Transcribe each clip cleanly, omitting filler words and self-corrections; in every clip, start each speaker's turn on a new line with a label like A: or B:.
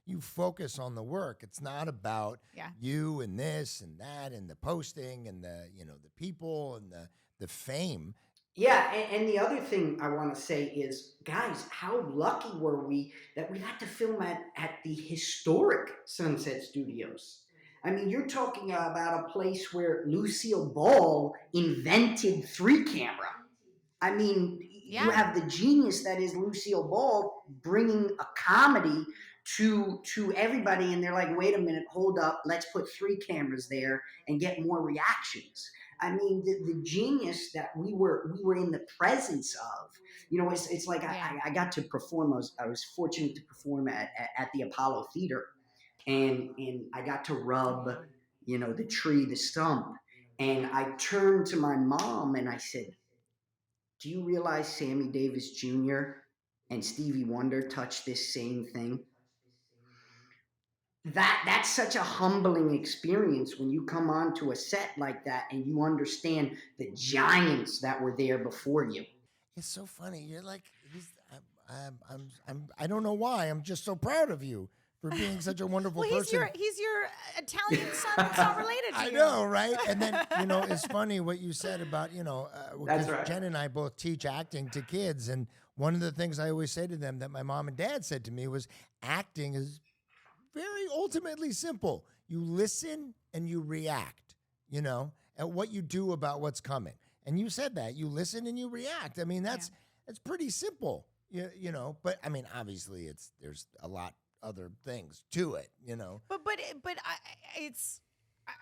A: you focus on the work. It's not about
B: Yeah.
A: you and this and that and the posting and the people and the fame.
C: Yeah, and the other thing I want to say is, guys, how lucky were we that we got to film at the historic Sunset Studios? I mean, you're talking about a place where Lucille Ball invented three camera. I mean, you
B: Yeah.
C: have the genius that is Lucille Ball bringing a comedy to everybody, and they're like, wait a minute, hold up, let's put three cameras there and get more reactions. I mean, the genius that we were in the presence of. It's like
B: Yeah.
C: I got to perform. I was fortunate to perform at the Apollo Theater, and I got to rub, the tree, the stump, and I turned to my mom and I said, do you realize Sammy Davis Jr. and Stevie Wonder touched this same thing? That's such a humbling experience when you come onto a set like that and you understand the giants that were there before you.
A: It's so funny. You're like, I don't know why. I'm just so proud of you for being such a wonderful
B: Well,
A: person.
B: he's your Italian son. It's not related to
A: I
B: you.
A: know, right? And then, it's funny what you said about,
C: That's
A: because
C: right.
A: Jen and I both teach acting to kids. And one of the things I always say to them that my mom and dad said to me was acting is very ultimately simple. You listen and you react, at what you do about what's coming. And you said that. You listen and you react. I mean, that's pretty simple, but I mean, obviously there's a lot other things to it,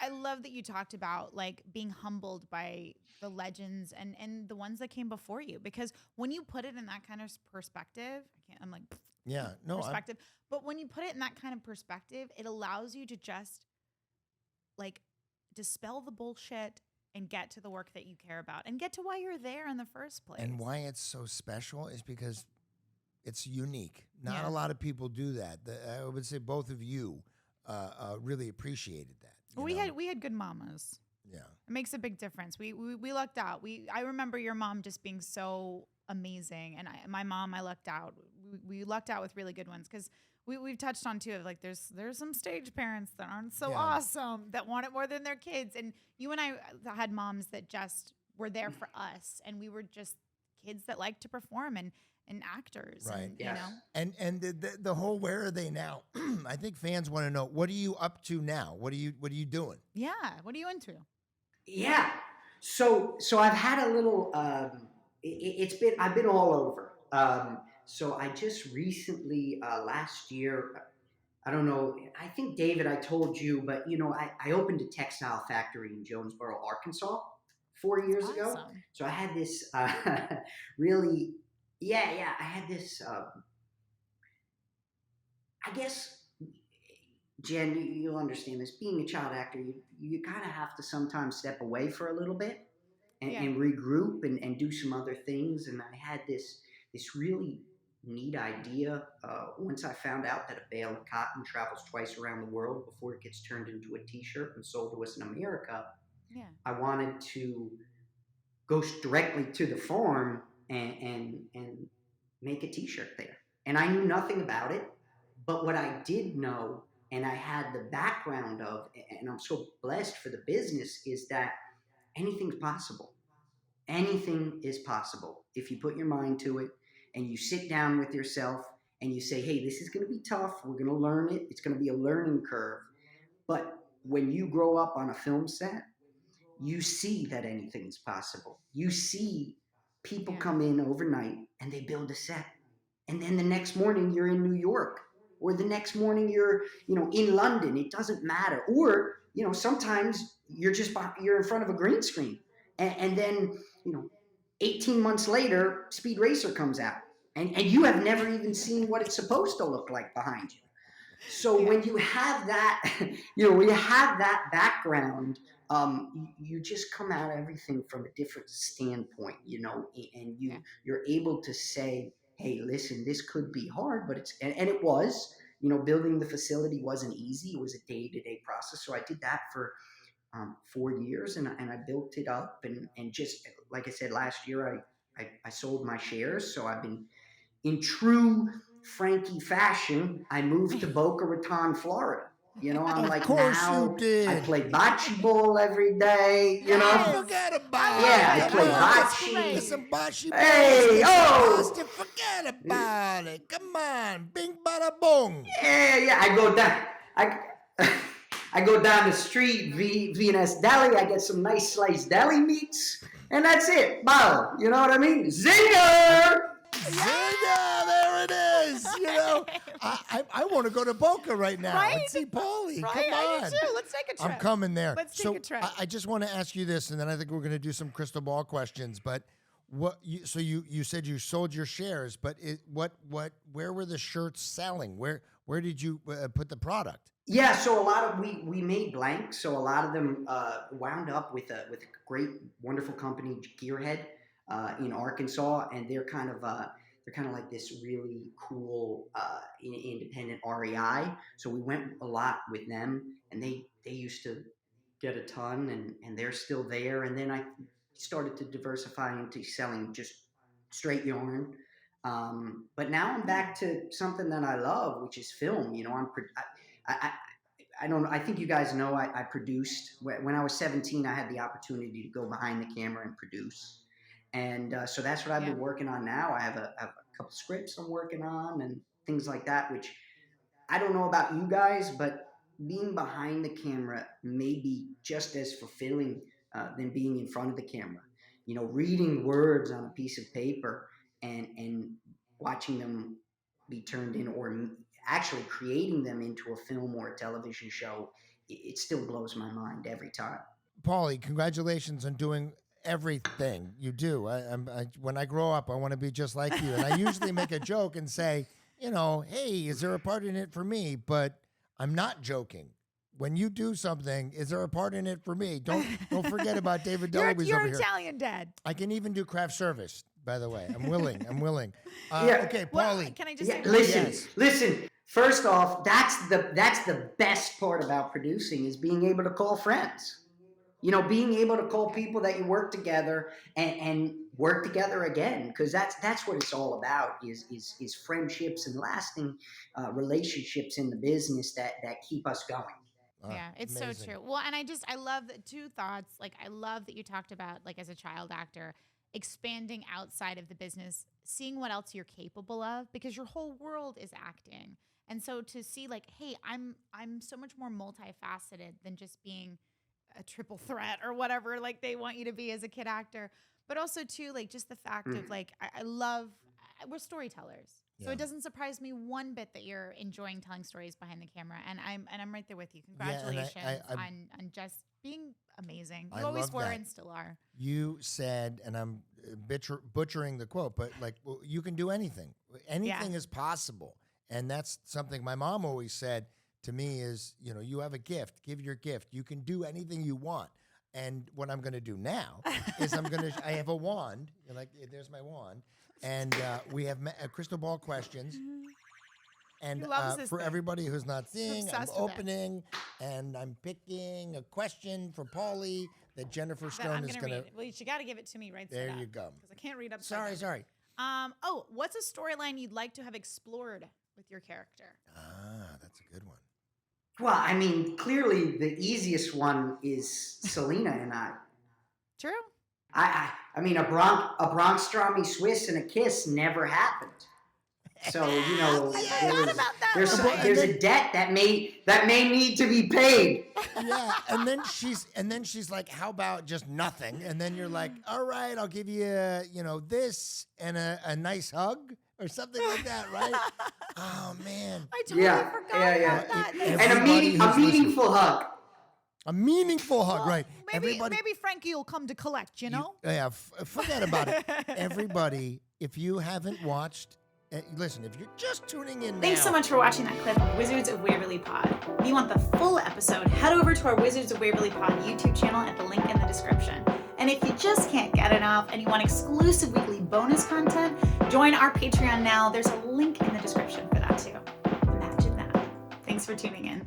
B: I love that you talked about like being humbled by the legends and the ones that came before you, because when you put it in that kind of perspective, I'm like,
A: yeah, no,
B: perspective. But when you put it in that kind of perspective, it allows you to just like dispel the bullshit and get to the work that you care about and get to why you're there in the first place.
A: And why it's so special is because it's unique. Not
B: Yeah.
A: a lot of people do that. I would say both of you really appreciated that.
B: We had good mamas.
A: Yeah.
B: It makes a big difference. We lucked out. I remember your mom just being so amazing, and my mom, I lucked out. We lucked out with really good ones, because we've touched on too of like there's some stage parents that aren't so awesome, that want it more than their kids, and you and I had moms that just were there for us, and we were just kids that liked to perform and actors,
A: Right.
B: and,
C: Yes.
A: And the whole where are they now? I think fans want to know, what are you up to now? What are you doing?
B: Yeah, what are you into?
C: Yeah. So I've had a little. I've been all over. So I just recently last year. I don't know. I think David, I told you, but I opened a textile factory in Jonesboro, Arkansas, 4 years ago.
B: Awesome.
C: So I had this really, yeah. I had this. I guess, Jen, you'll understand this. Being a child actor, you kind of have to sometimes step away for a little bit and regroup and do some other things. And I had this really neat idea once I found out that a bale of cotton travels twice around the world before it gets turned into a T-shirt and sold to us in America.
B: Yeah.
C: I wanted to go directly to the farm and make a T-shirt there. And I knew nothing about it, but what I did know, and I had the background of, and I'm so blessed for the business, is that anything's possible. Anything is possible if you put your mind to it and you sit down with yourself and you say, hey, this is going to be tough. We're going to learn it. It's going to be a learning curve. But when you grow up on a film set, you see that anything is possible. You see people come in overnight and they build a set. And then the next morning you're in New York, or the next morning you're, in London. It doesn't matter. Or, sometimes you're in front of a green screen. And then, 18 months later, Speed Racer comes out. And you have never even seen what it's supposed to look like behind you. So when you have that, background, you just come at everything from a different standpoint, and you're able to say, hey, listen, this could be hard, but and it was, building the facility wasn't easy. It was a day-to-day process. So I did that for 4 years, and I built it up, and just like I said, last year I sold my shares. So I've been in true Frankie fashion, I moved to Boca Raton, Florida. You know, I'm
A: Of
C: like,
A: course
C: now
A: you did.
C: I play bocce ball every day, you
A: Oh,
C: know?
A: forget about
C: Yeah,
A: it.
C: I
A: Come
C: play
A: on,
C: bocce.
A: Get some bocce balls.
C: Hey,
A: Get some
C: oh!
A: pasta. Forget about it. Come on. Bing, bada, boom.
C: Yeah, I go down. I go down the street, V&S Deli. I get some nice sliced deli meats, and that's it. Bow. You know what I mean? Zinger!
A: Zinger, there it is. You know, I want to go to Boca right now and
B: Right?
A: see Paulie.
B: Right?
A: Come on.
B: I do too. Let's take a trip.
A: I'm coming there.
B: Let's take
A: so
B: a trip.
A: I just want to ask you this, and then I think we're going to do some crystal ball questions. But you said you sold your shares, but where were the shirts selling? Where did you put the product?
C: Yeah, so a lot of we made blanks. So a lot of them wound up with a great, wonderful company, Gearhead, in Arkansas, and they're kind of like this really cool independent REI. So we went a lot with them, and they used to get a ton, and they're still there. And then I started to diversify into selling just straight yarn. But now I'm back to something that I love, which is film. You know, I don't know. I think you guys know I produced. When I was 17, I had the opportunity to go behind the camera and produce. And so that's what I've been working on now. I have a couple scripts I'm working on and things like that, which I don't know about you guys, but being behind the camera may be just as fulfilling than being in front of the camera. You know, reading words on a piece of paper and watching them be turned in, or actually creating them into a film or a television show, it still blows my mind every time.
A: Paulie, congratulations on doing everything you do. When I grow up, I want to be just like you. And I usually make a joke and say, you know, hey, is there a part in it for me? But I'm not joking. When you do something, is there a part in it for me? Don't forget about David Deluby's
B: You're
A: over here.
B: Italian, Dad.
A: I can even do craft service, by the way. I'm willing.
C: Yeah.
A: Okay,
B: Well,
A: Paulie.
B: can I just say
C: Listen. First off, that's the best part about producing is being able to call friends. You know, being able to call people that you work together and work together again, because that's what it's all about is friendships and lasting relationships in the business that keep us going.
B: Yeah, it's
A: Amazing.
B: so true. Well, and I love the two thoughts. Like, I love that you talked about, like, as a child actor, expanding outside of the business, seeing what else you're capable of, because your whole world is acting. And so to see, like, hey, I'm so much more multifaceted than just being a triple threat or whatever, like they want you to be as a kid actor. But also too, like, just the fact of, like, I love, we're storytellers. So it doesn't surprise me one bit that you're enjoying telling stories behind the camera, and I'm right there with you. Congratulations on just being amazing. You always were and still are. You
A: said, and I'm butchering the quote, but like, well, you can do anything. Anything is possible, and that's something my mom always said to me is, you know, you have a gift. Give your gift. You can do anything you want. And what I'm going to do now is I have a wand. You're like, there's my wand. And we have crystal ball questions. And for everybody who's not seeing, I'm opening and I'm picking a question for Paulie that Jennifer Stone is going to.
B: Well, you got to give it to me right
A: there. You go.
B: Because I can't read up.
A: Sorry.
B: What's a storyline you'd like to have explored with your character?
A: That's a good one.
C: Well, I mean, clearly the easiest one is Selena and I.
B: True.
C: I mean, a Bronx-Strami Swiss and a kiss never happened. So, you know, there's a debt that may need to be paid.
A: Yeah, and then she's like, "How about just nothing?" And then you're like, "All right, I'll give you, this and a nice hug or something like that, right?" Oh man,
B: I totally forgot about that.
C: And a meaningful hug.
A: A meaningful hug, right?
B: Maybe Frankie will come to collect. You know?
A: Forget about it. Everybody, if you haven't watched. Listen, if you're just tuning in now.
D: Thanks so much for watching that clip of Wizards of Waverly Pod. If you want the full episode, head over to our Wizards of Waverly Pod YouTube channel at the link in the description. And if you just can't get enough and you want exclusive weekly bonus content, join our Patreon now. There's a link in the description for that too. Imagine that. Thanks for tuning in.